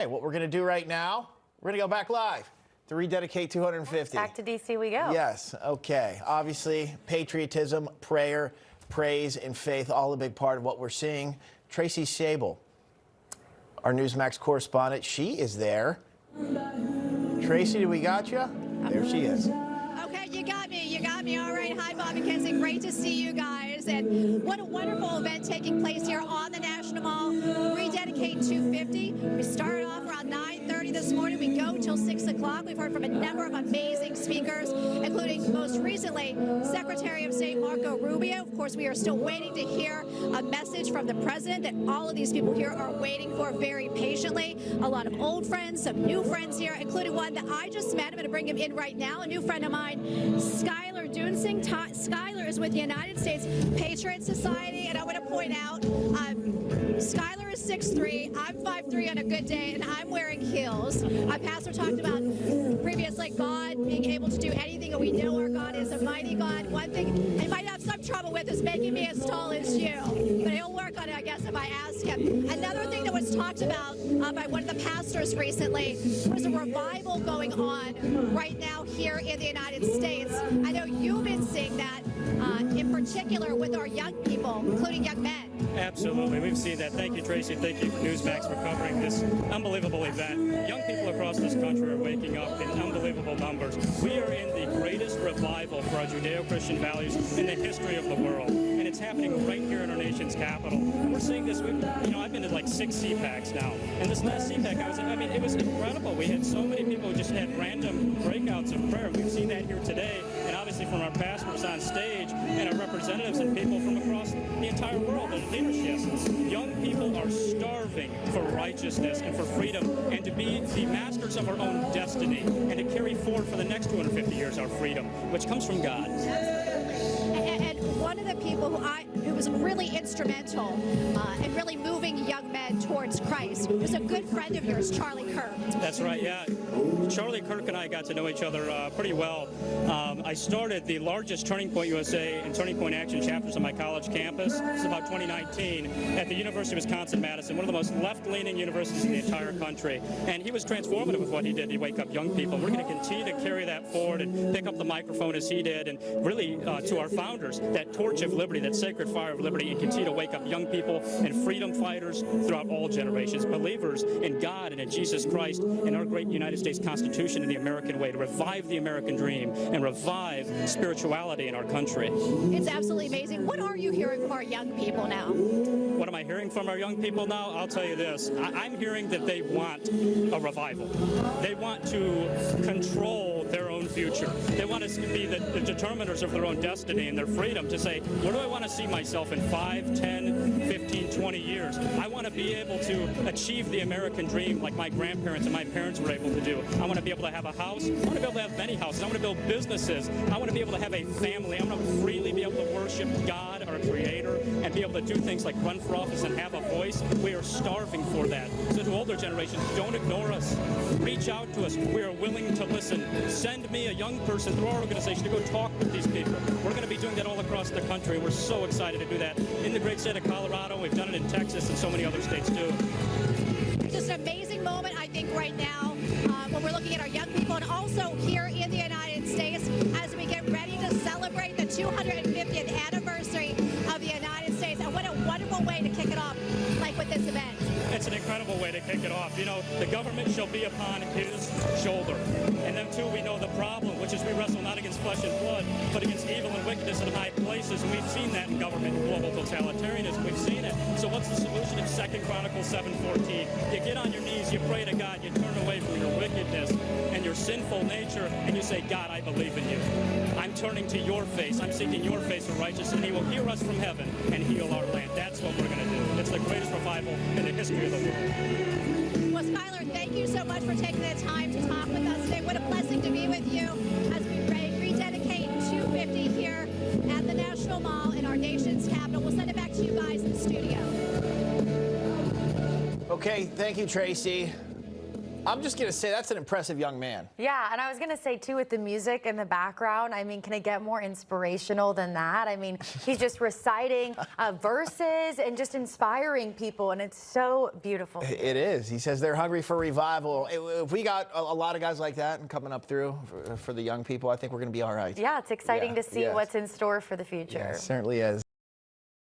Hey, what we're going to do right now, we're going to go back live to Rededicate 250. Back to D.C. we go. Yes, okay. Obviously, patriotism, prayer, praise, and faith, all a big part of what we're seeing. Tracy Sable, our Newsmax correspondent, she is there. Tracy, do we got you? There she is. Okay, you got me. You got me. All right. Hi, Bob and Kenzie. Great to see you guys. And what a wonderful event taking place here on the National Mall. Rededicate 250. We started off around 9:30 this morning. We go till 6 o'clock. We've heard from a number of amazing speakers, including most recently Secretary of State Marco Rubio. Of course, we are still waiting to hear a message from the president that all of these people here are waiting for very patiently. A lot of old friends, some new friends here, including one that I just met. I'm going to bring him in right now. A new friend of mine, Skylar Duensing. Skylar is with the United States Patriot Society, and I want to point out, Skylar is 6'3", I'm 5'3" on a good day, and I'm wearing heels. Our pastor talked about previously God being able to do anything, and we know our God is a mighty God. One thing he might have some trouble with is making me as tall as you, but he'll work on it, I guess, if I ask him. Another thing that was talked about by one of the pastors recently was a revival going on right now here in the United States. I know you've been seeing that in particular with our young people, including young men. Absolutely. We've seen that. Thank you, Tracy. Thank you, Newsmax, for covering this unbelievable event. Young people across this country are waking up in unbelievable numbers. We are in the greatest revival for our Judeo-Christian values in the history of the world. And it's happening right here in our nation's capital. And we're seeing this, I've been to like 6 CPACs now. And this last CPAC, it was incredible. We had so many people who just had random breakouts of prayer. We've seen that here today. And obviously from our pastors on stage and our representatives and people from across the entire world and leadership. Young people are starving for righteousness and for freedom and to be the masters of our own destiny and to carry forward for the next 250 years our freedom, which comes from God. And one of the people who was really instrumental in really moving young men towards Christ was a good friend of yours, Charlie Kirk. That's right, yeah. Charlie Kirk and I got to know each other pretty well. I started the largest Turning Point USA and Turning Point Action chapters on my college campus. This is about 2019 at the University of Wisconsin-Madison, one of the most left-leaning universities in the entire country. And he was transformative with what he did to wake up young people. We're going to continue to carry that forward and pick up the microphone as he did, and really to our founders, that torch of liberty, that sacred fire of liberty, and continue to wake up young people and freedom fighters throughout all generations, believers in God and in Jesus Christ and our great United States Constitution and the American way, to revive the American dream and revive spirituality in our country. It's absolutely amazing. What are you hearing from our young people now? What am I hearing from our young people now? I'll tell you this. I'm hearing that they want a revival. They want to control their own future. They want to be the determiners of their own destiny and their freedom to say, where do I want to see myself in 5, 10, 15, 20 years? I want to be able to achieve the American dream like my grandparents and my parents were able to do. I want to be able to have a house. I want to be able to have many houses. I want to build businesses. I want to be able to have a family. I want to freely be able to worship God, our Creator, and be able to do things like run for office and have a voice. We are starving for that. So to older generations, don't ignore us. Reach out to us. We are willing to listen. Send me a young person through our organization to go talk with these people. We're going to be doing that all across the country. We're so excited to do that in the great state of Colorado. We've done it in Texas and so many other states too. It's just an amazing moment, I think, right now when we're looking at our young people and also here in the United States as we get ready to celebrate the 250th anniversary of the United States. And what a wonderful way to kick it off, like with this event. It's an incredible way to kick it off. You know, the government shall be upon his shoulder. And then, too, we know the problem, which is we wrestle not against flesh and blood, but against evil and wickedness in high places. And we've seen that in government and global totalitarianism. We've seen it. So what's the solution? It's 2 Chronicles 7:14. You get on your knees, you pray to God, you turn away from your wickedness and your sinful nature, and you say, God, I believe in you. I'm turning to your face. I'm seeking your face of righteousness, and he will hear us from heaven and heal our land. That's what we're going to do. It's the greatest revival in the history of the world. Well, Skylar, thank you so much for taking the time to talk with us today. What a blessing to be with you as we rededicate 250 here at the National Mall in our nation's capital. We'll send it back to you guys in the studio. Okay, thank you, Tracy. I'm just going to say that's an impressive young man. Yeah, and I was going to say, too, with the music in the background, I mean, can it get more inspirational than that? I mean, he's just reciting verses and just inspiring people, and it's so beautiful. It is. He says they're hungry for revival. If we got a lot of guys like that and coming up through for the young people, I think we're going to be all right. Yeah, it's exciting to see yes. what's in store for the future. Yeah, it certainly is.